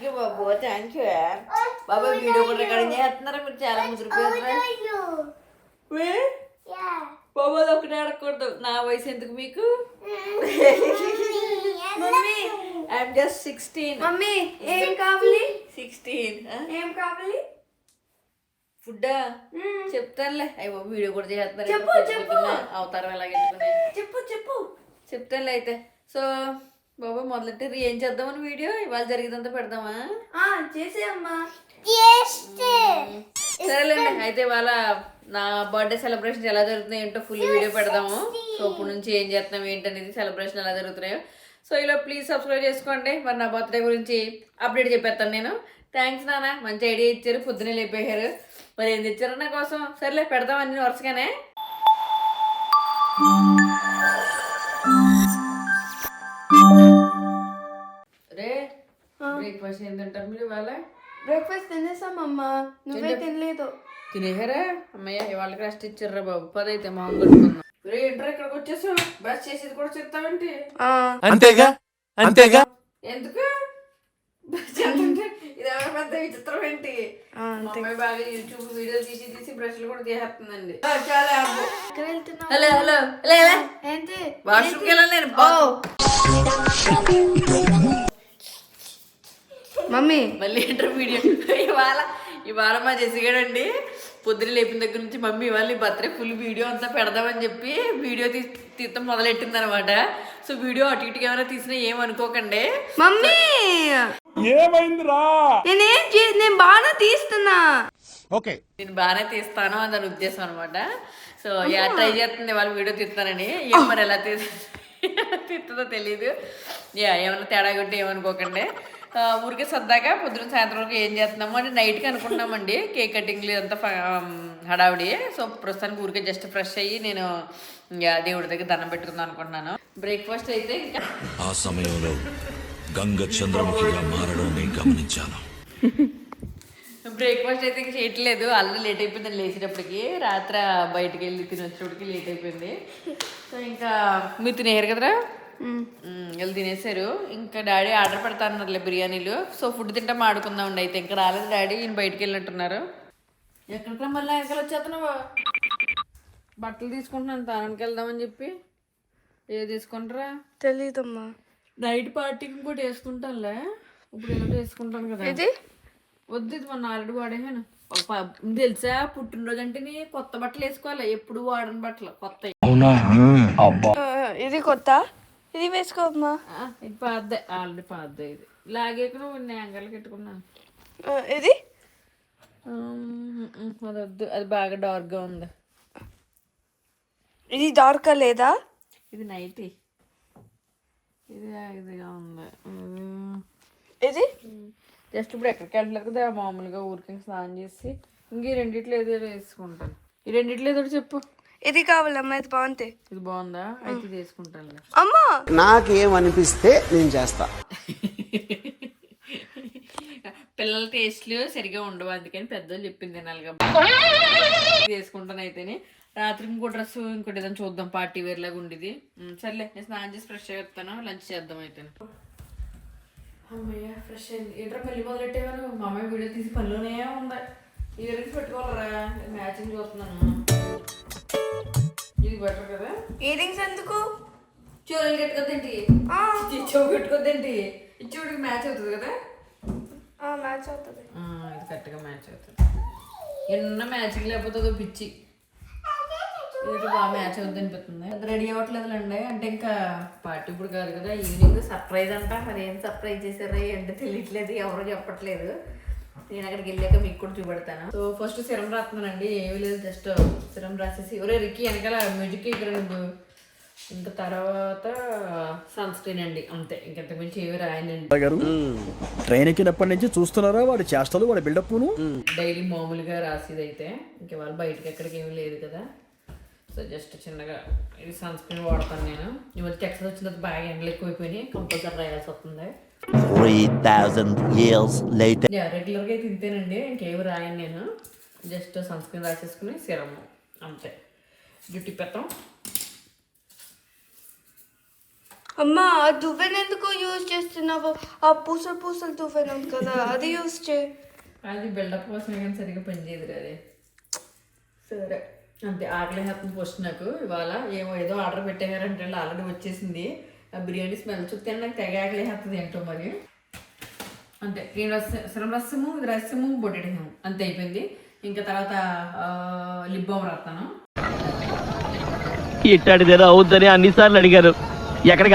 You Babu, thank you Baba. Video కూడా recording చేస్తున్నారా మీరు? చాలా ముదిరిపోయారా బాబా? అది ఒకటే అడగకూడదు. నా వయసు ఎందుకు మీకు? I'm just 16. మమ్మీ ఏం కావాలి? 16. ఏం కావాలి? ఫుడ్డా చెప్తానులే. అయ్యో వీడియో కూడా చేస్తున్నారు. అవతారం ఎలాగెట్టుకుని చెప్తానులే అయితే. సో బాబా మొదలెట్టే ఏం చేద్దామని వీడియో ఇవాళ జరిగేదంతా పెడదామా? చేసేయమ్మా. సరేలేండి అయితే ఇవాళ నా బర్త్డే సెలబ్రేషన్ ఎలా జరుగుతున్నాయి ఏంటో ఫుల్ వీడియో పెడదాము. సో ఇప్పుడు నుంచి ఏం చేస్తున్నాం ఏంటనేది, సెలబ్రేషన్ ఎలా జరుగుతున్నాయో. సో ఇలా ప్లీజ్ సబ్స్క్రైబ్ చేసుకోండి. మరి నా బర్త్డే గురించి అప్డేట్ చెప్పేస్తాను నేను. థ్యాంక్స్ నాన్న, మంచి ఐడియా ఇచ్చారు. పొద్దునే లేపేశారు. మరి ఏం తెచ్చారు నా కోసం? సరేలే పెడదాం అన్ని వరుసగానే. రే బ్రేక్ఫాస్ట్ ఏం తింటారు మీరు ఇవాళ? బ్రేక్ఫాస్ట్ తినేసామమ్మా, నువ్వే తినలేదు. తినేసారా? అమ్మయ్య ఇవాళకి రెస్ట్ ఇచ్చారా బాబు. 10 అయితే మొహం కట్టుకున్నాం. ఏంట్రా ఇక్కడికి వచ్చేసావు? బ్రష్ చేసేది కూడా చెప్తావేంటి? అంతేగా ఎందుకు ఇదేమైనా పెద్ద విచిత్రం ఏంటి? అమ్మాయి బాగా యూట్యూబ్ వీడియోలు తీసి బ్రష్లు కూడా తీసేస్తుందండి. హలో హలో ఏంటి? వాష్రూమ్కి వెళ్ళాలి నేను. మమ్మీ మళ్ళీ ఏంటర్ వీడియో. ఇవాళ మా జెసిగాడండి పొద్దున లేపిన దగ్గర నుంచి మమ్మీ ఇవాళ బర్త్డే ఫుల్ వీడియో అంతా పెడదామని చెప్పి వీడియో తీస్తాం మొదలెట్టింది అనమాట. సో వీడియో అటు ఇటుగా ఏమైనా తీసినా ఏమనుకోకండి. మమ్మీ ఏమైందిరా? నేను బాగా తీస్తున్నా. ఓకే నేను బాగానే తీస్తాను అని దాని ఉద్దేశం అనమాట. సో ట్రై చేస్తుంది వాళ్ళు వీడియో తీస్తానని. ఏం మరి ఎలా తీస్తుందో తెలీదు. ఏమన్నా తేడా కొట్టి ఏమనుకోకండి. ఊరికే సరదాగా పొద్దున సాయంత్రం వరకు ఏం చేస్తున్నాము అంటే నైట్కి అనుకుంటున్నామండి. కేక్ కటింగ్లు అంతా హడావిడి. సో ప్రస్తుతానికి ఊరికే జస్ట్ ఫ్రెష్ అయ్యి నేను దేవుడి దగ్గర దండం పెట్టుకుందాం అనుకుంటున్నాను. బ్రేక్ఫాస్ట్ అయితే ఇంకా ఆ సమయంలో గంగ చంద్రముఖిగా మారడం నేను గమనించాను. బ్రేక్ఫాస్ట్ అయితే ఇంకా చేయట్లేదు. ఆల్రెడీ లేట్ అయిపోయింది లేచేటప్పటికి. రాత్రి బయటకు వెళ్ళి తినొచ్చేటప్పటికి లేట్ అయిపోయింది. సో ఇంకా మీరు తినేయారు కదరా? వెళ్ళి తినేసారు. ఇంకా డాడీ ఆర్డర్ పెడతా అన్నారులే బిర్యానీలు. సో ఫుడ్ తింటాం ఆడుకుందాం ఉండి. అయితే ఇంకా రాలేదు డాడీ. ఈయన బయటకు వెళ్ళినట్టున్నారు. ఎక్కడికి మళ్ళీ వెనకాల వచ్చేస్తున్నావా? బట్టలు తీసుకుంటున్నాను తానానికి వెళ్దామని చెప్పి. ఏ తీసుకుంటారా? తెలీదమ్మా. నైట్ పార్టీకి ఇంకోటి వేసుకుంటానులే. ఇప్పుడు ఏదో వేసుకుంటాను కదా. వద్దు ఇది మొన్న ఆల్రెడీ వాడేసాను. తెలుసా పుట్టినరోజు అంటే కొత్త బట్టలు వేసుకోవాలి. ఎప్పుడు వాడని బట్టలు కొత్త. ఇది కొత్త, ఇది వేసుకోమ్మా. ఇది పాద్దే, ఆల్రెడీ పాద్దే. ఇది లాగేక నువ్వు యాంగర్లు పెట్టుకున్నాను. ఇది అది వద్దు, అది బాగా డార్క్గా ఉంది. ఇది డార్క్ లేదా? ఇది నైటీ. ఇది ఇదిగా ఉంది. ఇది జస్ట్ ఇప్పుడు ఎక్కడికి వెళ్ళలేదు కదా, మామూలుగా ఊరికి స్నానం చేసి ఇంక ఈ రెండిట్లో ఏదో వేసుకుంటాను. ఈ రెండిట్లో ఏదో చెప్పు. ఇది కావాలమ్మా, ఇది బాగుంది. ఇది బాగుందా? అయితే ఇది వేసుకుంటాను. అమ్మా నాకేమనిపిస్తే నేను చేస్తా. పిల్లల టేస్ట్లు సరిగా ఉండవు, అందుకని పెద్దలు చెప్పింది తినాలి కాబట్టి వేసుకుంటాను. అయితేనే రాత్రి ఇంకో డ్రెస్ ఇంకోటి ఏదైనా చూద్దాం, పార్టీ వేర్ లాగా ఉండేది. సర్లే నేను స్నానం చేసి ఫ్రెష్ అయిపోతాను, లంచ్ చేద్దాం. అయితే అమ్మయ్య ఫ్రెష్ అయింది. ఏంట్రా పెళ్ళి మొదలెట్టేవారు? మా అమ్మాయి వీడియో తీసి పనిలోనే ఉంది. ఇయర్ రింగ్స్ పెట్టుకోవాలరా, మ్యాచింగ్ చూస్తున్నాను. ఇది బెటర్ కదా. ఇయర్ రింగ్స్ ఎందుకు? చెవులు కట్టుకోద్దేంటి? చెవు కట్టుకోద్దేంటి? చెవుడికి మ్యాచ్ అవుతుంది కదా. మ్యాచ్ అవుతుంది. ఇది కరెక్ట్గా మ్యాచ్ అవుతుంది. ఎన్న మ్యాచింగ్ లేకపోతే పిచ్చి. ఇది బాగా మ్యాచ్ అవుతుంది అనిపిస్తుంది. అది రెడీ అవ్వట్లేదులేండి. అంటే ఇంకా పార్టీ ఇప్పుడు కాదు కదా, ఈవినింగ్ సర్ప్రైజ్ అంట. మరి ఏం సర్ప్రైజ్ చేశారా ఏంటో తెలియట్లేదు, ఎవరో చెప్పట్లేదు. నేను అక్కడికి వెళ్ళాక మీకు కూడా చూపెడతాను. సో ఫస్ట్ సిరం రాస్తున్నానండి. ఏమీ లేదు, జస్ట్ సిరం రాసేసి ఒరే రిక్కి వెనకాల మ్యూజిక్ ఇక్కడ ఇంకా తర్వాత సన్ స్క్రీన్ అండి, అంతే. ఇంకెంత మించి ఏమి రాయనండి. ట్రైన్ ఎక్కినప్పటి నుంచి చూస్తున్నారా వాడి చేష్టలు, వాడి బిల్డప్. డైలీ మామూలుగా రాసేది అయితే. ఇంక వాళ్ళు బయటకి ఎక్కడికి ఏమీ లేదు కదా. సో జస్ట్ చిన్నగా ఇది సన్ స్క్రీన్ వాడతాను నేను. ఈ మధ్య టెక్స్ట్ వచ్చిన తర్వాత బాగా ఎండలు ఎక్కువైపోయినాయి, కంపల్సరీ రాయాల్సి వస్తుంది. 3000 years later. రెగ్యులర్గా అయితే ఇంతేనండి, ఇంకేమి రాయను నేను. జస్ట్ సన్ స్క్రీన్ రాసేసుకుని సిరము అంతే. జుట్టు పెత్తం అమ్మా ఆ దువ్వెన ఎందుకు యూజ్ చేస్తున్నావు? ఆ పూసలు దువ్వెన ఉంది కదా, అది యూజ్ చే. అది బిల్డప్ కోసమే కానీ సరిగ్గా పనిచేయదు అది. సరే అంతే, ఆకలి హత్తం పోస్ట్ నాకు ఇవాళ ఏదో ఆర్డర్ పెట్టారంటే ఆల్రెడీ వచ్చేసింది. ఆ బిర్యానీ స్మెల్ చూస్తే నాకు తెగ ఆకలి హత్తది ఏంటో మరి. అంతే, రసము ఇది రసము బొట్టెడము అంతే అయిపోయింది. ఇంకా తర్వాత లిప్ బామ్ రాస్తాను. ఇట్టాడిదేదో అవుద్దని అన్నిసార్లు అడిగారు, ఎక్కడికి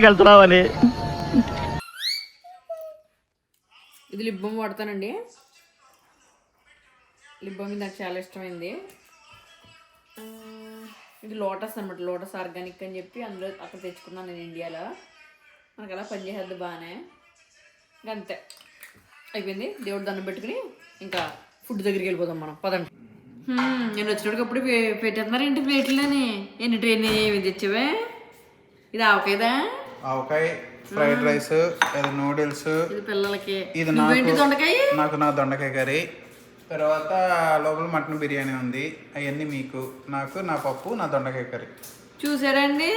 వెళ్తున్నావు అని. ఇది లిప్ బామ్ వాడతానండి. లిప్ బామ్ నాకు చాలా ఇష్టమైంది. ఇది లోటస్ అనమాట, లోటస్ ఆర్గానిక్ అని చెప్పి అందులో అక్కడ తెచ్చుకున్నాను నేను ఇండియాలో. మనకు అలా పనిచేసేది బాగానే. ఇంకా అంతే అయిపోయింది. దేవుడు దండం పెట్టుకుని ఇంకా ఫుడ్ దగ్గరికి వెళ్ళిపోదాం మనం, పదండి. నేను వచ్చినప్పుడు పెట్టేస్తున్నారు ఏంటి ప్లేట్లని? ఎన్ని ట్రైన్ ఏమి తెచ్చావే? ఇది ఆవకాయదా? ఆవకాయ, ఫ్రైడ్ రైస్, నూడిల్స్, ఇది పిల్లలకి, ఇది దొండకాయ, నాకు నా దొండకాయ కర్రీ, తర్వాత లోపల మటన్ బిర్యానీ ఉంది. అవన్నీ మీకు, నాకు నా పప్పు, నా దొండకాయ కర్రీ. చూసారండి,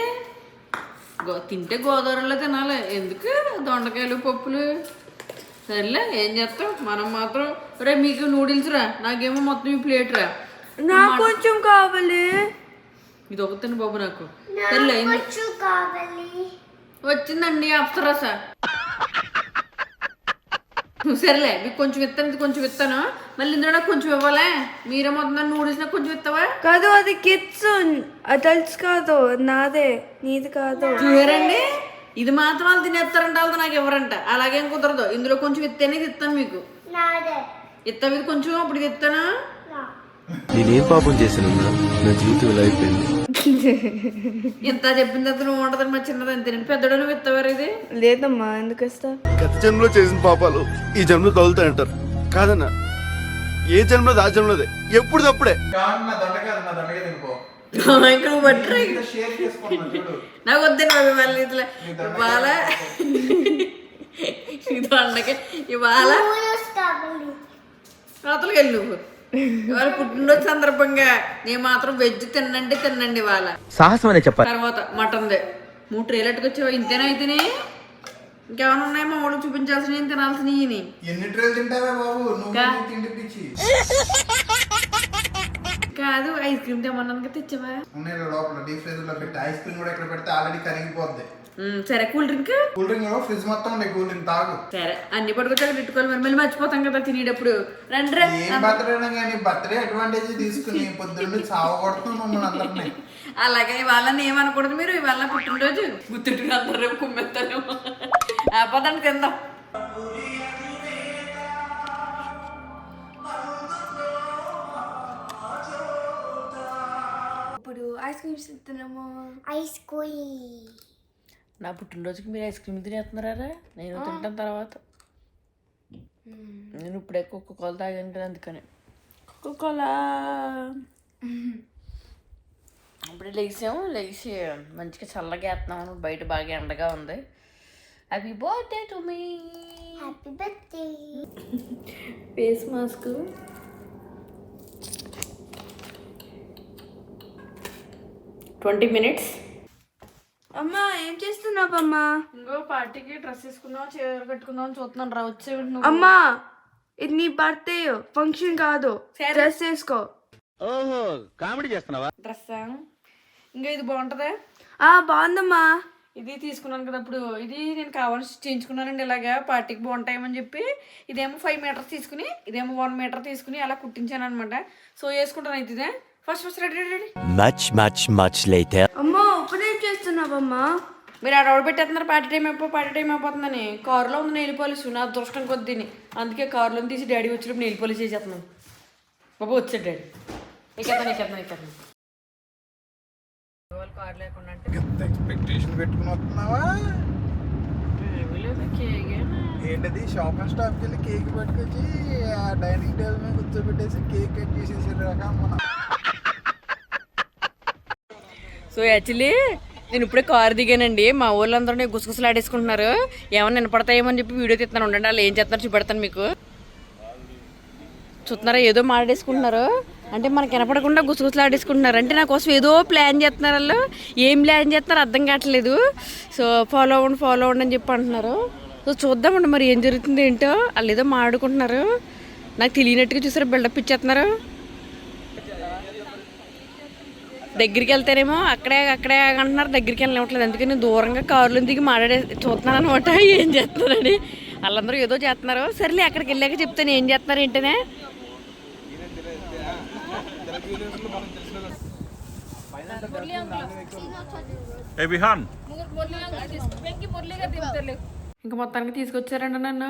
తింటే గోదావరిలో తినాలి, ఎందుకు దొండకాయలు పప్పులు. సరేలే ఏం చేస్తాం, మనం మాత్రం. రే మీకు నూడిల్స్ రా, నాకేమో మొత్తం ఈ ప్లేట్ రా. నాకు కొంచెం కావాలి. ఇది ఒకటి బాబు నాకు. సరేలే వచ్చిందండి అప్సరస. సరేలే మీకు కొంచెం ఇస్తాను, ఇది కొంచెం ఇస్తాను, మళ్ళీ ఇందులో నాకు కొంచెం ఇవ్వాలా? మీరే మొత్తం నూడిల్స్ నాకు కొంచెం ఇస్తావా? కాదు, అది కిడ్స్, అడల్ట్స్ కాదు, నాదే, నీది కాదు. చూసారండి, ఇది మాత్రం వాళ్ళు తినేస్తారంట, వాళ్ళతో నాకు ఎవరంట. అలాగేం కుదరదు, ఇందులో కొంచెం ఇస్తేనే ఇది ఇస్తాను మీకు. ఇస్తావు ఇది కొంచెం, అప్పుడు ఇది ఇస్తాను. నేనేం పాపం చేశాను, నా జీవితం ఇలా అయిపోయింది. ఇంత చెప్పిన తర్వాత నువ్వు ఉంటుందని మా చిన్నది అంతేనండి. పెద్దడు నువ్వు ఇస్తావారు ఇది? లేదమ్మా, ఎందుకు ఇస్తా? గత జన్మలో చేసిన పాపాలు ఈ జన్మలో తగులుతాయంటారు కాదన్నా, ఏ జన్మలో ఆ జన్మలోదే, ఎప్పుడు తప్పుడే. నా దొండకాయ తినుకో. ఇంకా నువ్వు బట్టి షేర్ చేసుకున్నా చూడు. నాకు వద్దండి బాబు మళ్ళీ ఇట్లా ఇవాళ దొండకాయ ఇవాళ రాతలకు వెళ్ళి నువ్వు ఇవాళ పుట్టినరోజు సందర్భంగా నేను మాత్రం వెజ్ తినండి ఇవాళ. సాహసం అనే చెప్పాలి. తర్వాత మటన్దే 3 ట్రేలు ఎట్టుకొచ్చావా? ఇంతేనా అయితేనే? ఇంకేమైనా ఉన్నాయో మా వాళ్ళకి చూపించాల్సినవి, తినాల్సినవి. ఎన్ని ట్రేలు తింటావే బాబు నువ్వు? తిండి పిచ్చి కాదు, ఐస్ క్రీమ్ తెమ్మన్నాను తెచ్చావా? ఉన్నాయి లోపల డీప్ ఫ్రిడ్జ్ లో పెట్టి. ఐస్ క్రీమ్ కూడా ఎక్కడ పెడితే ఆల్రెడీ కరిగిపోద్ది. సరే కూల్ డ్రింక్ ఫ్రిడ్జ్ మొత్తం ఉండే కూల్ డ్రింక్ తాగు. సరే అన్ని పట్టుకొచ్చాక పెట్టుకోవాలి, మరి మళ్ళీ మర్చిపోతాం కదా తినేటప్పుడు. రండి ఏం బర్త్డే కానీ బర్త్డే అడ్వాంటేజ్ తీసుకుని పొద్దున్న చావగొడుతున్నాం మమ్మల్ని అందరినీ. అలాగే ఇవాళ ఏమనకూడదు మీరు, ఇవాళ పుట్టినరోజు గుర్తుట్టుకుని అందరు రేపు కుమ్మెత్తారు. పదండి తిందాం. ఇప్పుడు ఐస్ క్రీమ్స్ తింటున్నాము. Ice cream. నా పుట్టినరోజుకి మీరు ఐస్ క్రీమ్ తినేస్తున్నారా? నేను తింటాను తర్వాత. నేను ఇప్పుడే కోకోకోలా తాగాను కదా, అందుకని కోకోకోలా. ఇప్పుడు లేచి మంచిగా చల్లగా వేస్తున్నాము, బయట బాగా ఎండగా ఉంది. Happy birthday to me. Happy birthday. Face mask minutes. అమ్మా ఏం చేస్తున్నావమ్మా? ఇంకో పార్టీకి డ్రెస్ తీసుకుందాం, చీర కట్టుకుందాం అని చూస్తున్నాను రా. వచ్చే అమ్మా, ఇది నీ బర్త్డే ఫంక్షన్ కాదు, డ్రెస్ వేసుకో. ఓహో, కామెడీ చేస్తున్నావా? డ్రెస్ ఇంకా ఇది బాగుంటుందా? బాగుందమ్మా. ఇది తీసుకున్నాను కదా అప్పుడు, ఇది నేను కావాల్సి చేయించుకున్నానండి. ఇలాగా పార్టీకి బాగుంటాయని చెప్పి ఇదేమో 5 మీటర్స్ తీసుకుని, ఇదేమో 1 మీటర్ తీసుకుని అలా కుట్టించాను అనమాట. సో వేసుకుంటాను అయితే ఇదే. First ready. Much later. అమ్మా ఇప్పుడేం చేస్తున్నావమ్మా? మీరు అడవాడు పెట్టేస్తున్నారు పార్టీ టైం అయిపోతుందని. కారులో ఉంది నెయిల్ పాలిష్, నా అదృష్టం కొద్దిని. అందుకే కారులో తీసి డాడీ వచ్చినప్పుడు నెయిల్ పాలిష్ చేసేస్తున్నాను. బాబు వచ్చాడు డాడీ. ఎక్కేస్తాను. కారు లేకుండా అంటే ఎంత ఎక్స్పెక్టేషన్ పెట్టుకుని వస్తున్నావా? ఏంటది, షాప్ అండ్ స్టాప్కి వెళ్ళి కేక్ పట్టుకొచ్చి ఆ డైనింగ్ టేబుల్ మీద కూర్చోబెట్టేసి కేక్ కట్ చేసేసి రకం. సో యాక్చువల్లీ నేను ఇప్పుడే కారు దిగానండి. మా ఊళ్ళందరూ గుసగుసలాడేసుకుంటున్నారు. ఏమన్నా వినపడతాయేమో అని చెప్పి వీడియో తీస్తున్నాను. ఉండండి, వాళ్ళు ఏం చేస్తున్నారు చూపెడతాను మీకు. చూస్తున్నారా, ఏదో మాట్లాడేసుకుంటున్నారు. అంటే మనకి వినపడకుండా గుసగుసలాడేసుకుంటున్నారు. అంటే నా కోసం ఏదో ప్లాన్ చేస్తున్నారు వాళ్ళు. ఏం ప్లాన్ చేస్తున్నారో అర్థం కావట్లేదు. సో ఫాలో అవ్వండి అని చెప్పి అంటున్నారు. సో చూద్దామండి మరి ఏం జరుగుతుంది ఏంటో. వాళ్ళు ఏదో మాట్లాడుకుంటున్నారు. నాకు తెలియనట్టుగా చూసారు, బిల్డప్ ఇచ్చేస్తున్నారు. దగ్గరికి వెళ్తేనేమో అక్కడే అంటున్నారు, దగ్గరికి వెళ్ళనివ్వట్లేదు. అందుకని నేను దూరంగా కారులో దిగి చూస్తున్నాను అనమాట ఏం చేస్తున్నారని. వాళ్ళందరూ ఏదో చేస్తున్నారు. సరేలే అక్కడికి వెళ్ళాక చెప్తాను ఏం చేస్తున్నారు ఏంటనే. ఇంకా మొత్తానికి తీసుకొచ్చారండి నన్ను.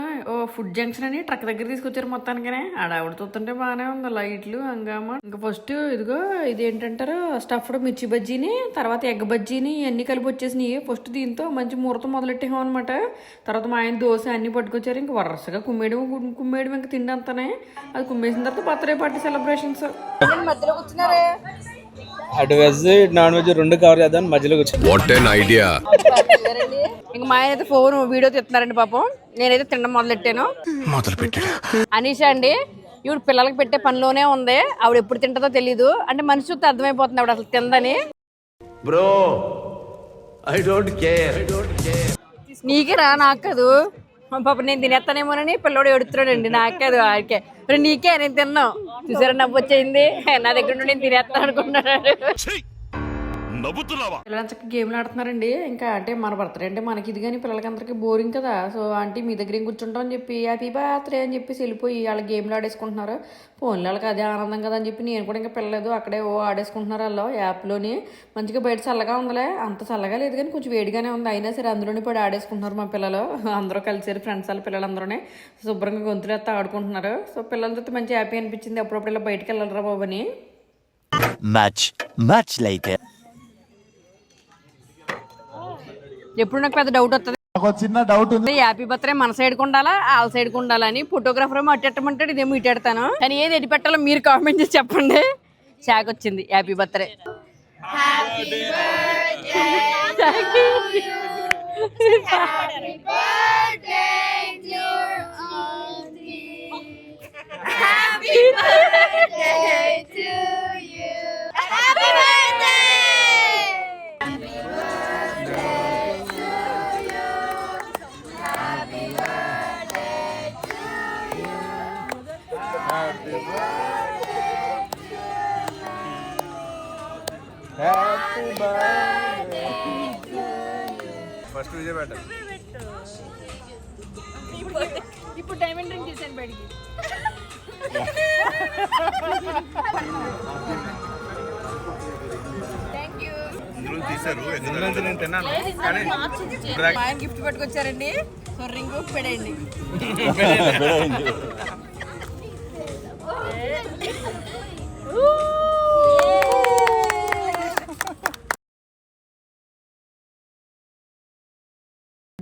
ఫుడ్ జంక్షన్ అని ట్రక్ దగ్గర తీసుకొచ్చారు మొత్తానికనే. ఆవిడ చూస్తుంటే బాగానే ఉంది, లైట్లు హంగామా. ఇంకా ఫస్ట్ ఇదిగో ఇది ఏంటంటారు, స్టఫ్డ్ మిర్చి బజ్జీని, తర్వాత ఎగ్ బజ్జీని ఇవన్నీ కలిపి వచ్చేసినాయి. ఫస్ట్ దీంతో మంచి ముహూర్తం మొదలెట్టాం అనమాట. తర్వాత మా ఆయన దోశ అన్ని పట్టుకొచ్చారు. ఇంకా వరుసగా కుమ్మేయడం ఇంకా తిండి అంతానే. అది కుమ్మేసిన తర్వాత బర్త్డే పార్టీ సెలబ్రేషన్స్. మధ్యలో కూర్చున్నారే, అటు వెజ్ నాన్ వెజ్ రెండు కవర్ చేద్దాం మధ్యలో కూర్చొని ఐడియా. ఇంకా మా ఆయన అయితే ఫోన్ వీడియో తీస్తున్నారండి పాపం. నేనైతే తినడం మొదలెట్టాను. అనీషా అండి ఇప్పుడు పిల్లలకి పెట్టే పనిలోనే ఉంది. ఆవిడ ఎప్పుడు తింటుందో తెలీదు. అంటే మనిషి చూస్తే అర్థమైపోతుంది ఆవిడ అసలు తిందని. Bro I don't care. నీకే రా, నాకు కాదు. పాప నేను తినేస్తానేమోనని పిల్లడు ఎడుతున్నాడండి. నాకు కాదు ఆడికే. మరి నీకే నేను తిన్నావు. చూసారా నవ్వు వచ్చేయింది. నా దగ్గర నుండి నేను తినేస్తాను అనుకుంటున్నాడు. పిల్లలు చక్కగా గేమ్లు ఆడుతున్నారండి. ఇంకా అంటే మన బర్త్డే అంటే మనకి ఇది కానీ పిల్లలకి అందరికీ బోరింగ్ కదా. సో ఆంటీ మీ దగ్గర ఏం కూర్చుంటాం అని చెప్పి హ్యాపీ బర్త్డే అని చెప్పేసి వెళ్ళిపోయి వాళ్ళ గేమ్లు ఆడేసుకుంటున్నారు. ఫోన్లో వాళ్ళకి అదే ఆనందం కదా అని చెప్పి నేను కూడా ఇంకా పిల్లలేదు అక్కడే ఆడేసుకుంటున్నారు. వాళ్ళు యాప్లోని మంచిగా బయట చల్లగా ఉందిలే, అంత చల్లగా లేదు కానీ కొంచెం వేడిగానే ఉంది. అయినా సరే అందులోనే పడి ఆడేసుకుంటున్నారు మా పిల్లలు. అందరూ కలిసారు, ఫ్రెండ్స్ వాళ్ళ పిల్లలందరూనే శుభ్రంగా గొంతులు ఎత్తా ఆడుకుంటున్నారు. సో పిల్లలతో మంచి హ్యాపీ అనిపించింది. అప్పుడప్పుడు ఇలా బయటకు వెళ్ళాలరా బాబు అని. Much later. ఎప్పుడు నాకు పెద్ద డౌట్ వస్తుంది, చిన్న డౌట్ ఉంది. హ్యాపీ బర్త్డే మన సైడ్ ఉండాలా వాళ్ళ సైడ్ ఉండాలని. ఫోటోగ్రాఫర్ ఏమో అట్టెట్టమంటాడు, ఇదేమో ఇట్టెడతాను. కానీ ఏది ఎడి పెట్టాలో మీరు కామెంట్ చేసి చెప్పండి. షాక్ వచ్చింది. Happy birthday. ఫస్ట్ విజయ్ పెట్ట. ఇప్పుడు డైమండ్ రింగ్ తీసాను బయటికి. తీసారు నేను తిన్నాను కానీ ఆయన గిఫ్ట్ పట్టుకొచ్చారండి. సో రింగ్ పెడేయండి.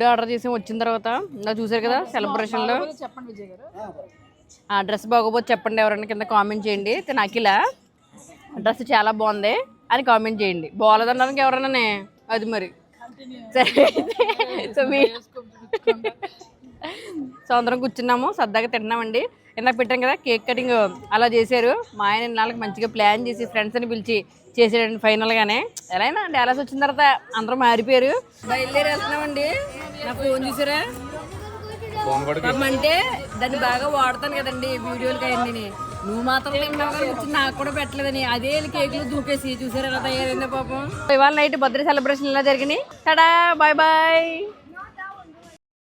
ఆర్డర్ చేసి వచ్చిన తర్వాత ఇలా చూసారు కదా సెలబ్రేషన్లో. ఆ డ్రెస్ బాగోపోతే చెప్పండి, ఎవరైనా కింద కామెంట్ చేయండి. అఖిల డ్రెస్ చాలా బాగుంది అని కామెంట్ చేయండి. బాగోలేదన్నానికి ఎవరైనా అది మరి సరే. సో అందరం కూర్చున్నాము, సరదాగా తింటున్నామండి. ఇందాక పెట్టాం కదా కేక్ కటింగ్, అలా చేశారు. మా ఆయన నాలుగు మంచిగా ప్లాన్ చేసి ఫ్రెండ్స్ అని పిలిచి చేసాడండి. ఫైనల్గానే ఎలా అయినా డాలస్ వచ్చిన తర్వాత అందరూ మారిపోయారు. బయలుదేరి వెళ్తున్నామండి. నా ఫోన్ చూసారా అంటే దాన్ని బాగా వాడతాను కదండి వీడియోలకి అయ్యింది. నువ్వు మాత్రం తిన్నావు కానీ వచ్చి నాకు కూడా పెట్టలేదని అదే కేకులు దూకేసి చూసారా ఎలా తయారైందో పాపం. ఇవాళ నైట్ బర్త్డే సెలబ్రేషన్ ఇలా జరిగినాయి. Tada bye bye.